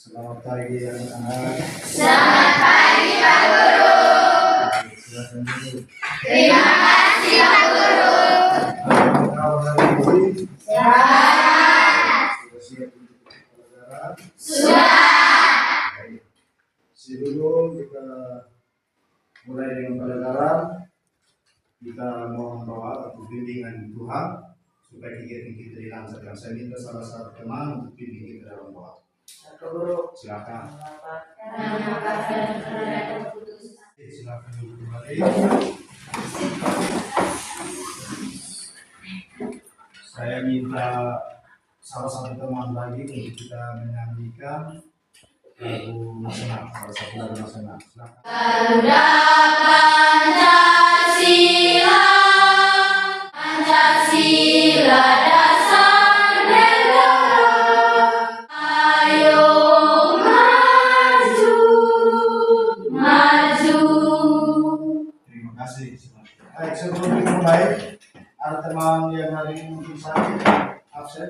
Selamat pagi anak-anak. Selamat pagi Pak Guru. Silakan duduk. Terima kasih Pak Guru. Kau hari ini Selamat. sudah siap untuk pelajaran? Sudah. Baik. Sebelum kita mulai dengan pelajaran, kita mohon doa untuk bimbingan Tuhan supaya kegiatan kita dilancarkan. Saya minta salah satu teman untuk bimbing kita dalam doa. Silakan. Silakan duduk kembali. Saya minta salah satu teman lagi untuk kita menyanyikan lagu nasional, salah satu lagu nasional. Silakan. Garuda Pancasila, Pancasila dasar negara. Ayo maju, maju. Terima kasih. Baik, sebelum kita mulai, ada teman yang hari ini mungkin sakit, absen.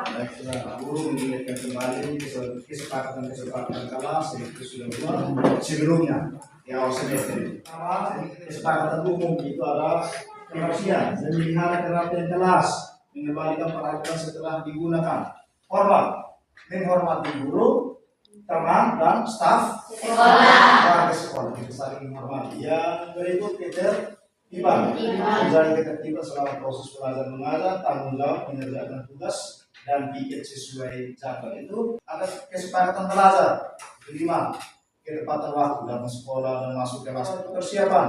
Baik, sudah guru mengingatkan kembali kesepakatan kelas yang itu sudah buat sebelumnya di awal semester ini. Kesepakatan umum itu adalah kebersihan, memelihara kerapian kelas, mengembalikan peralatan setelah digunakan, hormat, menghormati guru, teman dan staf sekolah. Kita saling menghormati. Yang berikut ketertiban. Menjalani ketertiban selama proses belajar mengajar, tanggung jawab mengerjakan tugas dan piket sesuai jadwal. Itu ada kesepakatan belajar. Kelima, ketepatan waktu datang sekolah dan masuk kelas. Persiapan,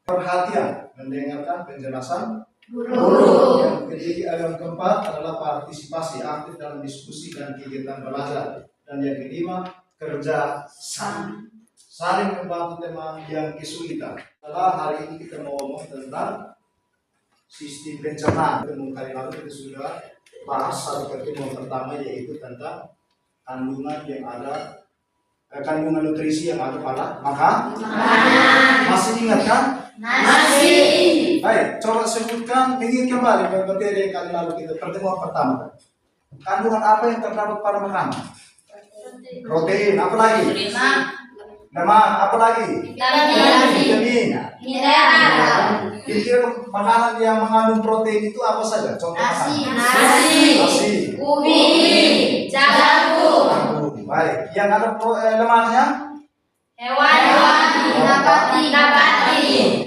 perhatian, mendengarkan penjelasan guru. Yang keempat adalah partisipasi aktif dalam diskusi dan kegiatan belajar. Dan yang kelima, kerja sama, saling membantu teman yang kesulitan. Setelah hari ini kita mau ngomong tentang sistem pencernaan. Pertemuan kali lalu kita sudah bahas satu pertemuan pertama, yaitu tentang kandungan yang ada, kandungan nutrisi yang ada pada makanan. Masih ingat kan? Masih. Baik, coba sebutkan, ingin kembali ke materi yang kali lalu kita pertemuan pertama. Kandungan apa yang terdapat pada makanan? Protein, apa lagi? Lemak, apa lagi? Vitamin. Mineral. Kira-kira makanan yang mengandung protein itu apa saja? Contoh makanan. Nasi. Ubi. Jagung. Baik, yang ada lemaknya? Hewan. Nabati.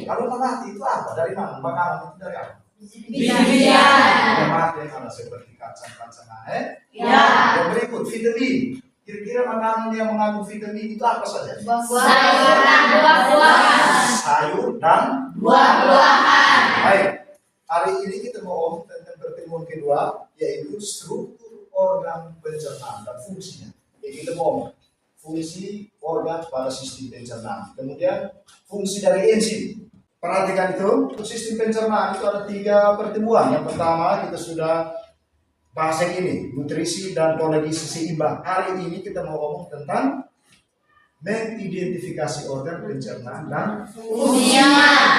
Kalau nabati itu apa? Dari mana? Makanan itu dari apa? Biji-bijian. Lemak yang ada seperti kacang-kacangan. Ya. Yang berikut, vitamin. Kira-kira makanan yang mengandung vitamin itu apa saja? Sayur dan buah-buahan. Sayur dan Buah-buahan. baik. Hari ini kita mau ngomong tentang pertemuan kedua, yaitu struktur organ pencernaan dan fungsinya. Jadi kita mau fungsi organ pada sistem pencernaan. Kemudian fungsi dari enzim. Perhatikan itu, sistem pencernaan itu ada 3 pertemuan. Yang pertama kita sudah bahas yang ini, nutrisi dan pola gizi seimbang. Hari ini kita mau ngomong tentang mengidentifikasi organ pencernaan dan Fungsinya.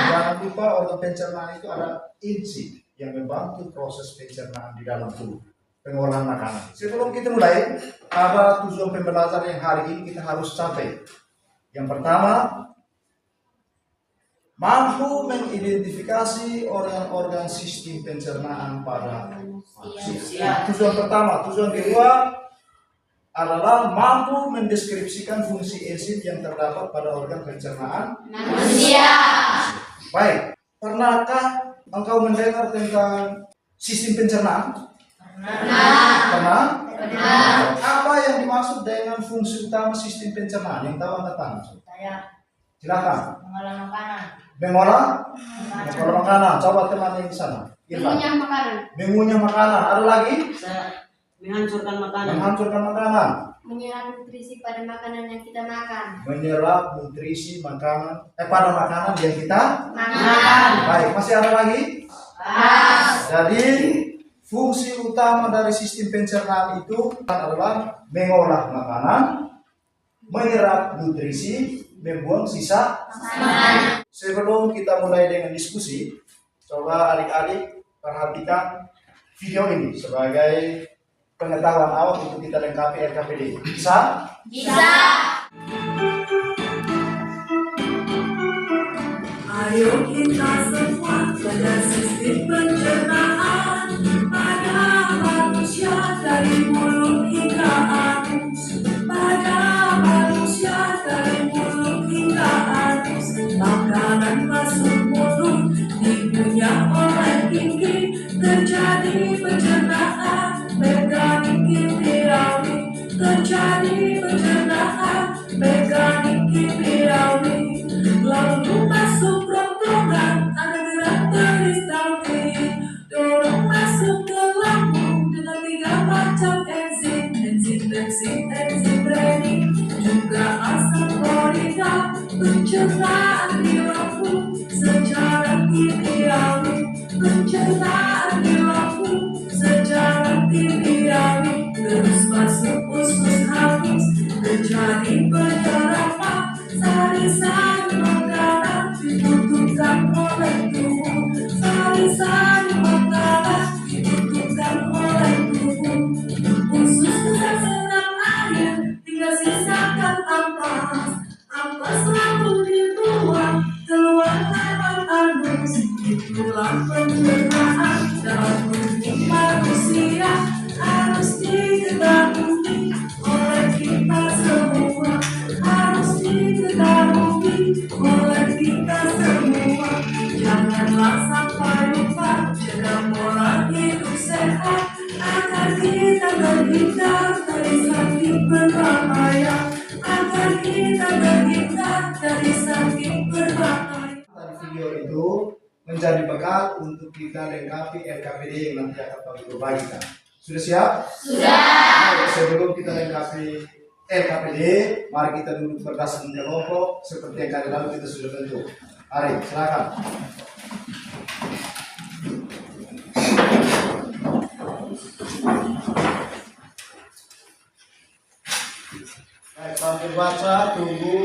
jangan lupa organ pencernaan itu ada enzim yang membantu proses pencernaan di dalam tubuh, pengolahan makanan. Sebelum kita mulai, ada tujuan pembelajaran yang hari ini kita harus capai. Yang pertama, mampu mengidentifikasi organ-organ sistem pencernaan pada manusia. Tujuan pertama. Tujuan kedua adalah mampu mendeskripsikan fungsi enzim yang terdapat pada organ pencernaan Manusia. Baik, pernahkah engkau mendengar tentang sistem pencernaan? Pernah? Apa yang dimaksud dengan fungsi utama sistem pencernaan? Yang tahu angkat tangan. Silakan. Mengolah makanan. Mengolah makanan. Coba teman yang di sana. Mengunyah makanan. Mengunyah makanan. Ada lagi? Menghancurkan makanan. Menghancurkan makanan. Menyerap nutrisi pada makanan yang kita makan. Menyerap nutrisi makanan pada makanan yang kita Makan. baik. Masih ada lagi? Pas. Jadi fungsi utama dari sistem pencernaan itu adalah mengolah makanan, menyerap nutrisi, membuang sisa. Sebelum kita mulai dengan diskusi, coba adik-adik perhatikan video ini sebagai pengetahuan awal untuk kita lengkapi LKPD. Bisa? Bisa. Ayo kita semua pada sistem pencernaan pada manusia dari mulut hingga anus. Pada manusia dari mulut hingga anus. Makanan masuk mulut dikunyah oleh gigi. Terjadi pencernaan mekanik kimiawi. Terjadi pencernaan mekanik kimiawi. Lalu masuk rongrongan, ada gerak peristaltik. Dorong masuk ke lambung dengan 3 macam enzim. Enzim renin, juga asam klorida. Pencernaan di lambung secara kimiawi. Pencernaan di lambung secara kimiawi. Terus masuk usus habis, terjadi penyerapan. Sari-sari makanan dibutuhkan oleh tubuh. Sari-sari makanan dibutuhkan oleh tubuh. Usus besar senang air, tinggal sisakan ampas. Ampas lalu dibuang keluar lewat anus. Itulah pencernaan dalam tubuh manusia. Harus diketahui oleh kita semua. Harus diketahui oleh kita semua. Janganlah sampai lupa jaga pola hidup sehat agar kita terhindar dari sakit berbahaya. Agar kita terhindar dari sakit berbahaya. Tadi video itu menjadi bekal untuk kita lengkapi LKPD yang nanti akan kami bagikan. Sudah siap? Sudah. Sebelum kita lengkapi LKPD, mari kita duduk berdasarkan kelompok seperti yang kali lalu kita sudah bentuk. Mari, silakan. Baik, sambil baca, tunggu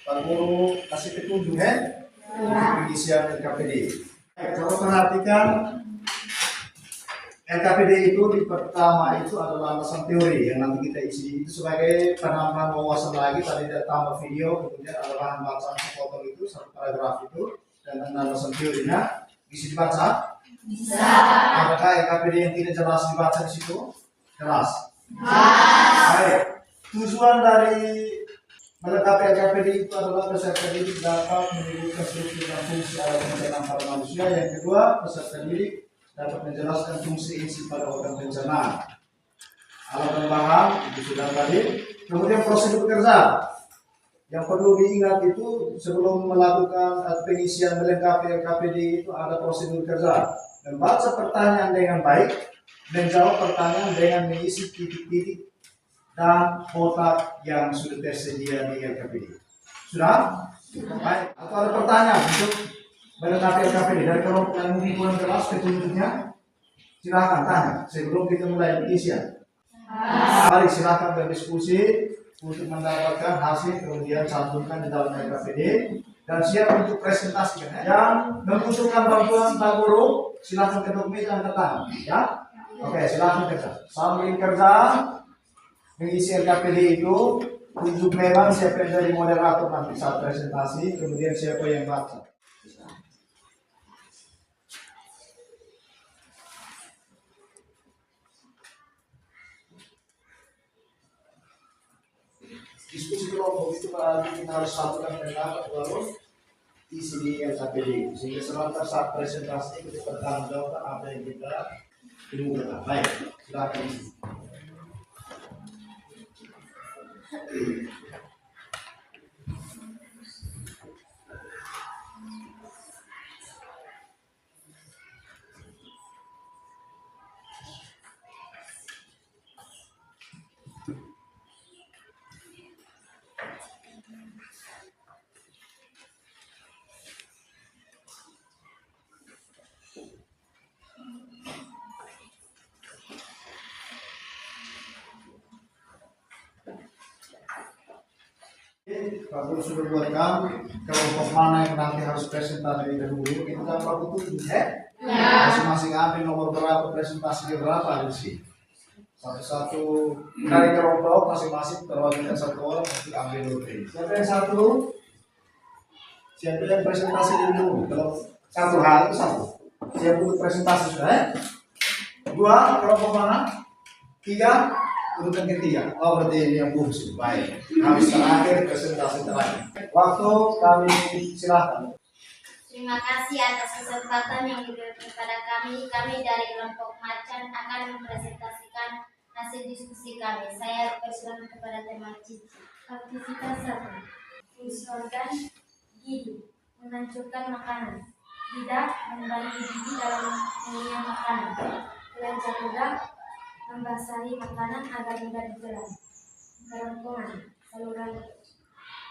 Pak Guru kasih petunjuk untuk pengisian LKPD. Baik, coba perhatikan. LKPD itu di pertama itu adalah landasan teori yang nanti kita isi itu sebagai penambahan wawasan lagi. Tadi ada tambah video, kemudian ada bahan bacaan sepotong itu satu paragraf itu dan landasan teorinya bisa dibaca. Bisa. Apakah LKPD yang tidak jelas dibaca di situ? Jelas. Baik. Tujuan dari melengkapi LKPD itu adalah peserta didik dapat menyebutkan struktur dan fungsi alat pencernaan pada manusia. Yang kedua, peserta didik dapat menjelaskan fungsi isi pada organ pencernaan. Alat dan bahan itu sudah tadi. Kemudian prosedur kerja. Yang perlu diingat itu sebelum melakukan pengisian melengkapi LKPD itu ada prosedur kerja. Membaca pertanyaan dengan baik, menjawab pertanyaan dengan mengisi titik-titik dan kotak yang sudah tersedia di LKPD. Sudah? Baik. Atau ada pertanyaan untuk melengkapi LKPD dari kelompok yang mungkin kurang jelas petunjuknya? Silakan tanya sebelum kita mulai pengisian. Mari silakan berdiskusi untuk mendapatkan hasil kemudian cantumkan di dalam LKPD dan siap untuk presentasi. Yang membutuhkan bantuan Pak Guru, silakan ketuk meja angkat tangan. Ya? Oke, silakan kerja. Sambil kerja mengisi LKPD itu tunjuk memang siapa yang jadi moderator nanti saat presentasi, kemudian siapa yang baca. Diskusi kelompok itu berarti kita harus satukan pendapat baru isi di LKPD sehingga selantas saat presentasi kita bertanggung jawab apa yang kita ditemukan. Baik, silakan. Pak Guru sudah buatkan kelompok mana yang nanti harus presentasi dahulu. Kita dapat tutup ya. Masing-masing ambil nomor berapa presentasi berapa di sini. Satu-satu dari kelompok masing-masing terwakilkan satu orang untuk ambil dulu. Siapa yang satu? Siapa yang presentasi dulu? Kalau satu hal itu satu. Siapa untuk presentasi sudah? Dua, kelompok mana? Tiga, urutan ketiga. Oh berarti ini yang bungsu. Baik. Habis terakhir presentasi terakhir. Waktu kami silakan. Terima kasih atas kesempatan yang diberikan kepada kami. Kami dari kelompok Macan akan mempresentasikan hasil diskusi kami. Saya persilakan kepada teman Cici. Aktivitas 1. Fungsi organ gigi, menghancurkan makanan. Lidah, membantu gigi dalam mengunyah makanan. Kelenjar ludah, membasahi makanan agar mudah ditelan. Kerongkongan, saluran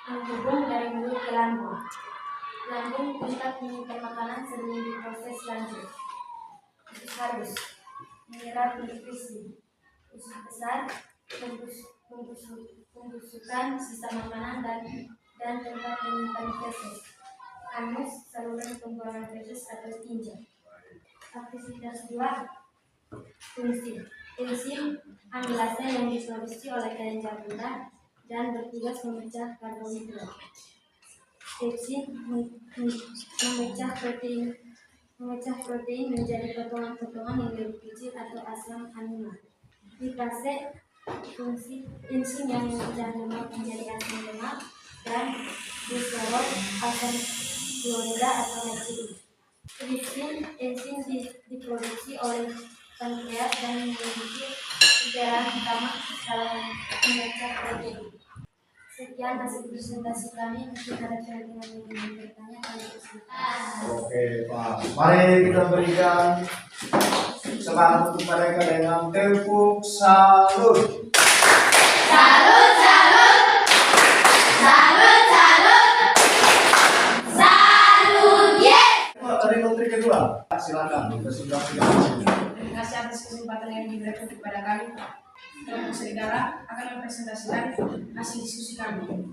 penghubung dari mulut ke lambung. Lambung tempat menyimpan makanan sebelum diproses lanjut. Usus halus, menyerap nutrisi. Usus besar, pembusukan sisa makanan dan tempat menyimpan feses. Anus, saluran pembuangan feses atau tinja. Aktivitas 2. Fungsi. Enzim amilase yang diproduksi oleh kelenjar ludah dan bertugas memecah karbohidrat. Enzim memecah protein menjadi potongan-potongan yang lebih kecil atau asam amino. Lipase, fungsi enzim yang memecah lemak menjadi asam lemak, dan glikserol, asam klorida atau natrium. Enzim diproduksi oleh pankreas dan memiliki peran utama dalam memecah protein. Sekian hasil presentasi kami. Mungkin ada kira-kira yang ingin bertanya kalau Oke, Pak. Mari kita berikan semangat untuk mereka dengan tepuk salut. Salut, salut, salut, salut, salut, yes. Dari menteri kedua, silakan. Terima kasih atas kesempatan yang diberikan kepada kami. Kelompok serigala akan mempresentasikan hasil diskusi kami.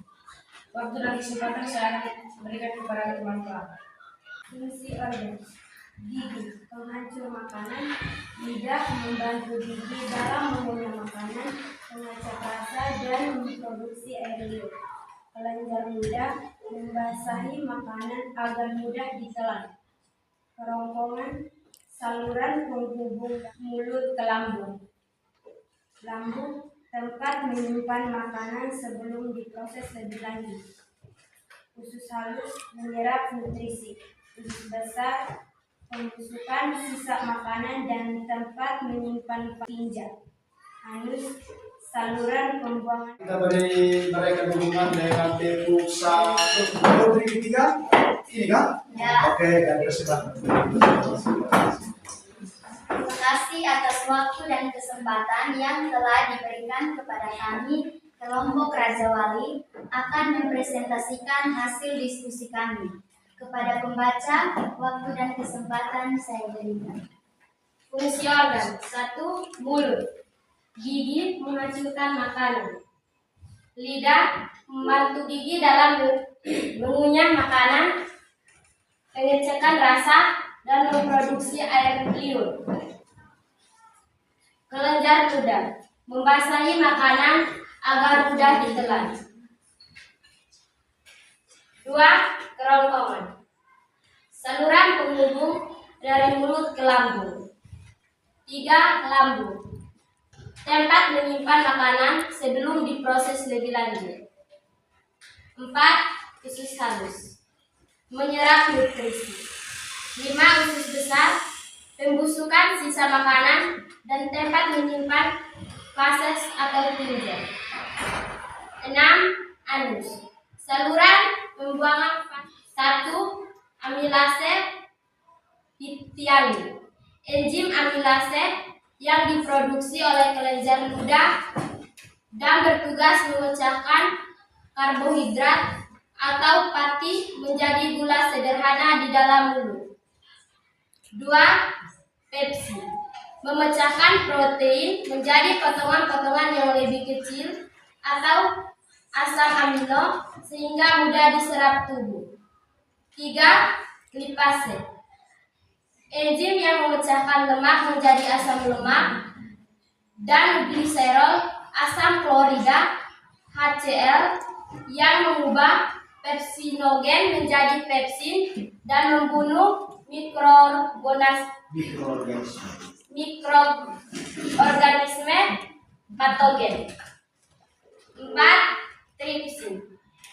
Waktu dan kesempatan saya akan berikan kepada teman kelas. Fungsi organ gigi, penghancur makanan. Lidah, membantu gigi dalam mengunyah makanan, mengacak rasa dan memproduksi air liur. Kelenjar ludah, membasahi makanan agar mudah ditelan. Kerongkongan, saluran penghubung mulut ke lambung. Lambung, tempat menyimpan makanan sebelum diproses lebih lanjut. Usus halus, menyerap nutrisi. Usus besar, pembusukan sisa makanan dan tempat menyimpan tinja. Anus, saluran pembuangan. Kita beri mereka dukungan dengan tepuk salut. Menteri ketiga, ini kan? Ya. Oke, dan silakan. Terima kasih atas waktu dan kesempatan yang telah diberikan kepada kami. Kelompok Raja Wali akan mempresentasikan hasil diskusi kami. Kepada pembaca, waktu dan kesempatan saya berikan. Fungsi organ 1. Mulut. Gigi, menghancurkan makanan. Lidah, membantu gigi dalam mengunyah makanan, pengecekan rasa, dan memproduksi air liur. Kelenjar ludah, membasahi makanan agar mudah ditelan. 2. Kerongkongan, saluran penghubung dari mulut ke lambung. 3. Lambung, tempat menyimpan makanan sebelum diproses lebih lanjut. 4. Usus halus, menyerap nutrisi. 5. Usus besar, pembusukan sisa makanan dan tempat menyimpan feses atau tinja. 6. Anus, saluran pembuangan. 1. Amilase pitiali, enzim amilase yang diproduksi oleh kelenjar ludah dan bertugas memecahkan karbohidrat atau pati menjadi gula sederhana di dalam mulut. 2. Pepsi, memecahkan protein menjadi potongan-potongan yang lebih kecil atau asam amino sehingga mudah diserap tubuh. 3. Lipase, enzim yang memecahkan lemak menjadi asam lemak dan gliserol asam klorida HCl yang mengubah pepsinogen menjadi pepsin dan membunuh mikroorganisme patogen. 4. Tripsin.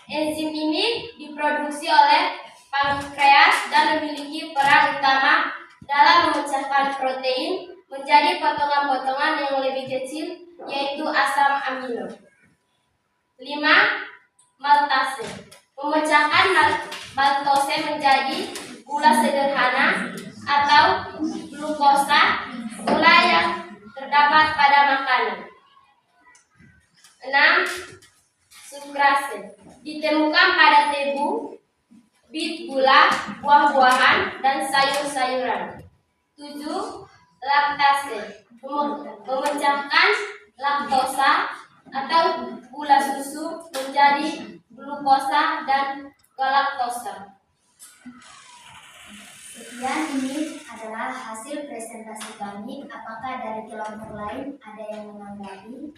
Enzim ini diproduksi oleh pankreas dan memiliki peran utama dalam memecahkan protein menjadi potongan-potongan yang lebih kecil, yaitu asam amino. 5. Maltase. Memecahkan maltose menjadi gula sederhana atau glukosa, gula yang terdapat pada makanan. 6. Sukrase. Ditemukan pada tebu, bit gula, buah-buahan, dan sayur-sayuran. 7. Laktase. Memecahkan laktosa atau gula susu menjadi glukosa dan galaktosa. Sekian ini adalah hasil presentasi kami. Apakah dari kelompok lain ada yang menanggapi?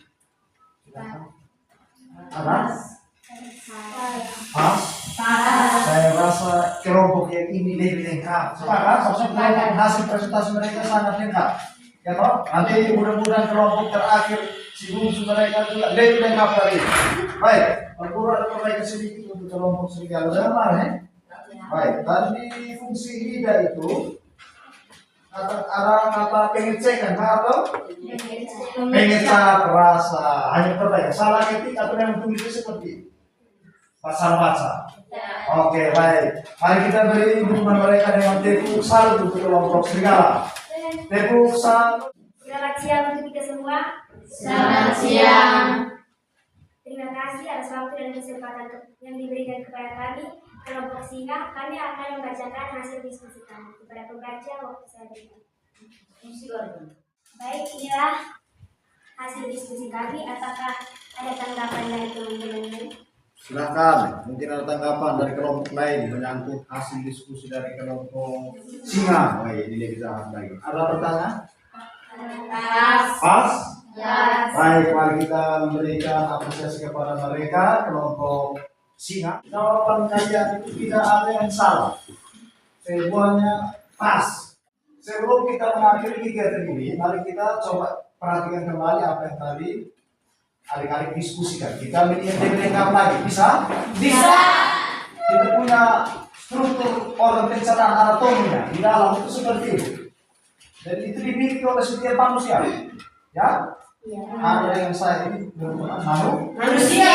Saya rasa kelompok yang ini lebih lengkap. Sepakat? Maksudnya hasil presentasi mereka sangat lengkap. Ya toh? Nanti mudah-mudahan kelompok terakhir si bungsu mereka juga lebih lengkap dari ini. Baik, ada perbaikan sedikit untuk kelompok serigala. Jangan ya. Baik, tadi fungsi lidah itu kata pengecekan atau pengecap rasa, hanya perbaikan. Salah ketik atau yang tulisnya seperti baca. Oke, baik. Mari kita beri dukungan mereka dengan tepuk salut untuk kelompok serigala. Tepuk salut. Selamat siang untuk kita semua. Selamat siang. Terima kasih atas waktu dan kesempatan yang diberikan kepada kami, kelompok Singa. Kami akan membacakan hasil diskusi kami kepada pembaca waktu saya berikan. Baik, inilah hasil diskusi kami. Apakah ada tanggapan dari teman-teman? Silakan, mungkin ada tanggapan dari kelompok lain menyangkut hasil diskusi dari kelompok Singa. Baik, ini lebih sangat lagi. Ada pertanyaan? Pas? Yes. Baik, mari kita memberikan apresiasi kepada mereka, kelompok Singa. Jawaban kalian itu tidak ada yang salah. Semuanya pas. Sebelum kita mengakhiri kegiatan ini, mari kita coba perhatikan kembali apa yang tadi adik-adik diskusikan. Kita lebih lengkap lagi. Bisa? Bisa. Kita punya struktur organ pencernaan anatominya di dalam itu seperti itu. Dan itu dimiliki oleh setiap manusia. Ya? Ada yang saya ini Manusia.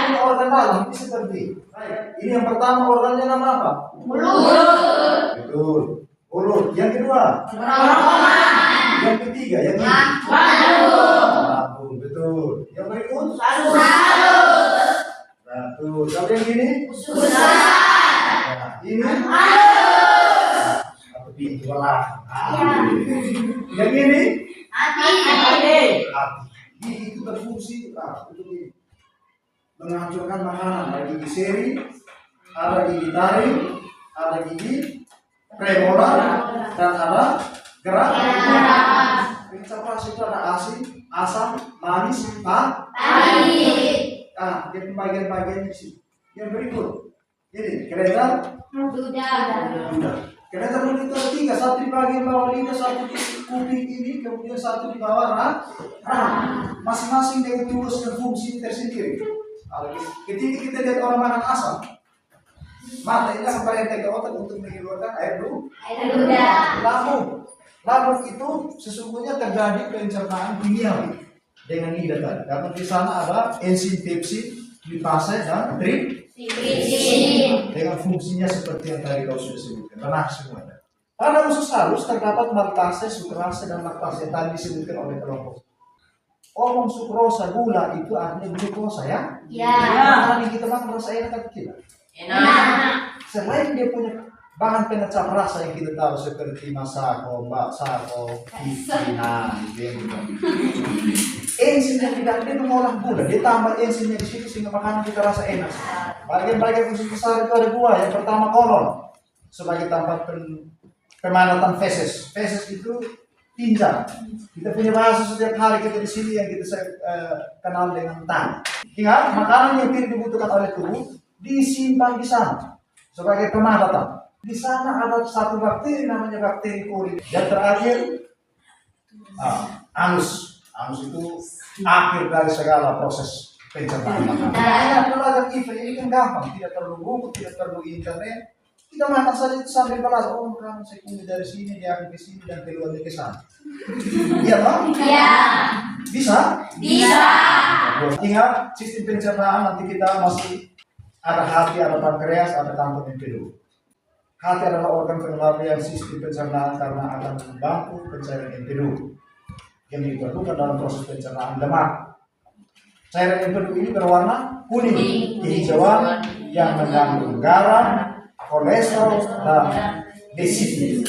Ini organ dalam ini seperti itu. Baik. Ini yang pertama organnya nama apa? Mulut. Betul. Mulut. Yang kedua? Kerongkongan. Yang ketiga? Yang ini? Lambung. Betul. Yang berikut? Salus. Betul. Kalau yang ini? Susah. Nah, ini? Atau pintu lah. Yang ini? Hati. Hati. Gigi itu berfungsi untuk menghancurkan makanan. Ada gigi seri, ada gigi taring, ada gigi premolar, dan ada gerak. Pencap rasa itu ada asin, asam, manis, pahit. Nah, dia bagian-bagian di sini. Yang berikut, ini kelihatan? Sudah. Kelihatan begitu ada tiga, satu di bagian bawah lidah, satu di kuping ini, kemudian satu di bawah rahang. Masing-masing dengan tugas dan fungsi tersendiri. Ketika kita lihat orang makan asam, mata ini akan merenteng ke otak untuk mengeluarkan air lambung. Lambung itu sesungguhnya terjadi pencernaan kimiawi dengan lidah tadi. Karena di sana ada enzim pepsin, lipase dan tripsin dengan fungsinya seperti yang tadi kau sudah sebutkan. Benar semuanya. Pada usus halus terdapat maltase, sukrase, dan laktase yang tadi disebutkan oleh kelompok. Omong sukrosa, gula itu artinya glukosa ya? Ya. Makanan yang kita makan rasa enak atau tidak? Enak. Selain dia punya bahan pengecap rasa yang kita tahu seperti masako, baksako, kifina, enzim yang tidak dia mengolah gula, dia tambah enzimnya di situ sehingga makanan kita rasa enak. Bagian-bagian fungsi besar itu ada dua. Yang pertama kolon sebagai tempat pemanatan feses. Feses itu tinjau. Kita punya bahasa setiap hari kita di sini yang kita kenal dengan tang. Ingat, makanan yang tidak dibutuhkan oleh tubuh disimpan di sana sebagai pemadatan. Di sana ada satu bakteri namanya bakteri koli. Yang terakhir, anus. Anus itu akhir dari segala proses pencernaan makanan. Nah, belajar IPA ini kan gampang, tidak perlu buku, tidak perlu internet. Kita makan saja itu sambil belajar. Oh, makanan saya punya dari sini, diambil ke sini dan keluarnya ke sana. Iya toh? Iya. Bisa? Bisa. Ingat, sistem pencernaan nanti kita masih ada hati, ada pankreas, ada kantung empedu. Hati adalah organ pengendalian sistem pencernaan karena akan membantu pencairan empedu yang diperlukan dalam proses pencernaan lemak. Cairan empedu ini berwarna kuning, kehijauan yang mengandung garam, kolesterol, dan desifil.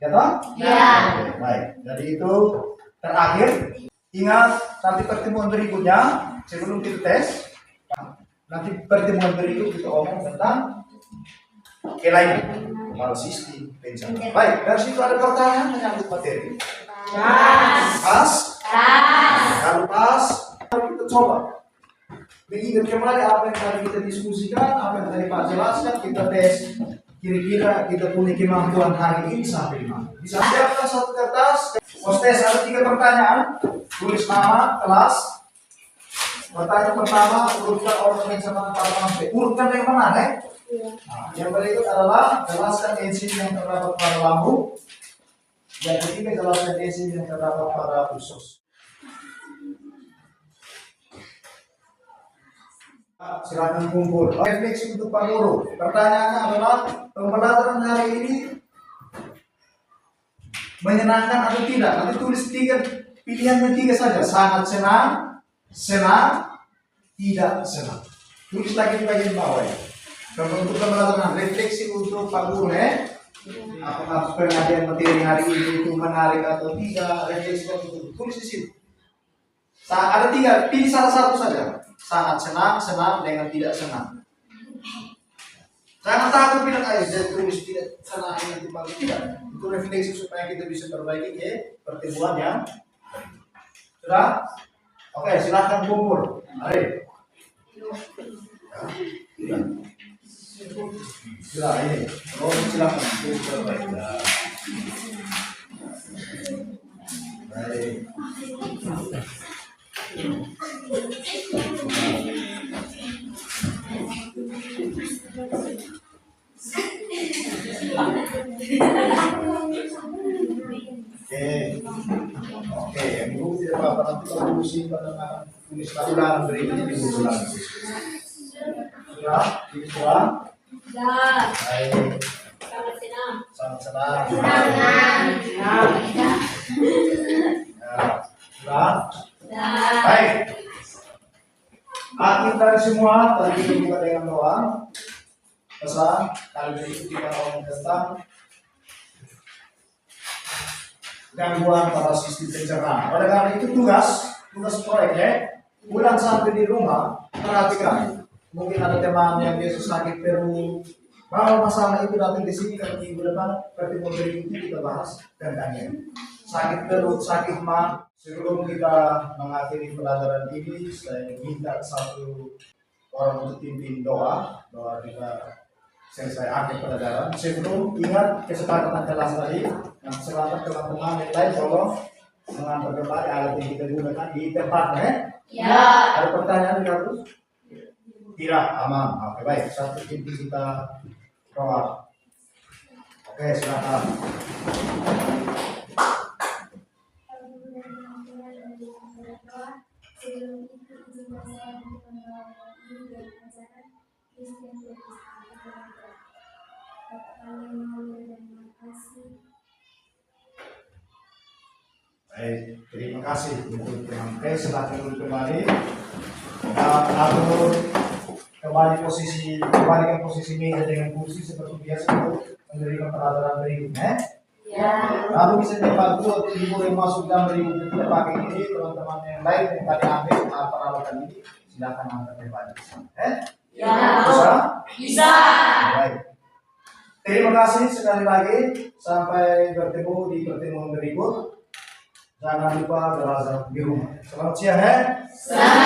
Ya toh? Ya. Oke, baik. Jadi itu terakhir. Ingat nanti pertemuan berikutnya sebelum kita tes. Nanti pertemuan berikut kita omong tentang kelainan sistem pencernaan. Baik, dari situ ada pertanyaan menyangkut materi. Pas. Kalau pas, kita coba mengingat kembali apa yang tadi kita diskusikan, apa yang tadi Pak jelaskan, kita tes kira-kira kita punya kemampuan hari ini sampai di mana. Bisa siapkan satu kertas, tes ada 3 pertanyaan, tulis nama, kelas. Pertanyaan pertama, urutkan orang pencernaan pada manusia. Urutkan yang mana, Nek? Nah, yang berikut adalah jelaskan enzim yang terdapat pada lambung. Yang ketiga, jelaskan enzim yang terdapat pada usus. Silakan kumpul. Refleksi untuk Pak Guru. Pertanyaannya adalah pembelajaran hari ini menyenangkan atau tidak? Nanti tulis 3 pilihannya 3 saja. Sangat senang, senang, tidak senang. Tulis lagi di bagian bawah ya. Untuk pembelajaran refleksi untuk Pak Guru ya. Apakah pengajian materi hari ini itu menarik atau tidak? Refleksi untuk tulis di sini. Ada 3, pilih salah satu saja. Sangat senang, senang dengan tidak senang. Jangan takut bilang aja jadi tulis tidak senang dengan tidak. Tidak. Itu refleksi supaya kita bisa perbaiki ke pertemuan yang sudah. Oke, silahkan kumpul. Mari. Ya. Sudah ini. Oh, silahkan kumpul perbaiki. Baik. Oke, yang dulu tidak apa-apa, nanti kalau dulu simpan dengan tulis ulangan berikutnya diulang lagi. Sudah? Sudah? Baik. Sangat senang. Sudah? Baik. Akhir dari semua, tadi kita buka dengan doa. Pesan, kali ini kita ngomong tentang gangguan pada sistem pencernaan. Oleh karena itu tugas proyeknya, pulang sampai di rumah, perhatikan. Mungkin ada teman yang biasa sakit perut, bawa masalah itu datang di sini karena minggu depan pertemuan berikutnya kita bahas tentangnya. Sakit perut, sakit mah. Sebelum kita mengakhiri pelajaran ini, saya minta satu orang untuk pimpin doa bahwa kita selesai akhir pelajaran. Sebelum ingat kesepakatan kelas tadi, yang selatan teman-teman yang lain tolong mengantar kembali alat yang kita gunakan di tempatnya. Ya. Ada pertanyaan terus? Tidak, aman. Oke, baik. Satu pimpin kita doa. Oke, silakan. Baik, terima kasih untuk teman. Oke, silakan duduk kembali. Atur kembalikan posisi meja dengan kursi seperti biasa untuk menerima pelajaran berikutnya. Ya. Lalu bisa dibantu atau ibu yang masuk dalam berikutnya tidak pakai ini, teman-teman yang lain yang tadi ambil peralatan ini silakan angkat kembali. Ya. Bisa? Bisa. Baik. Terima kasih sekali lagi. Sampai bertemu di pertemuan berikut. Jangan lupa belajar di rumah. Selamat siang ya. Selamat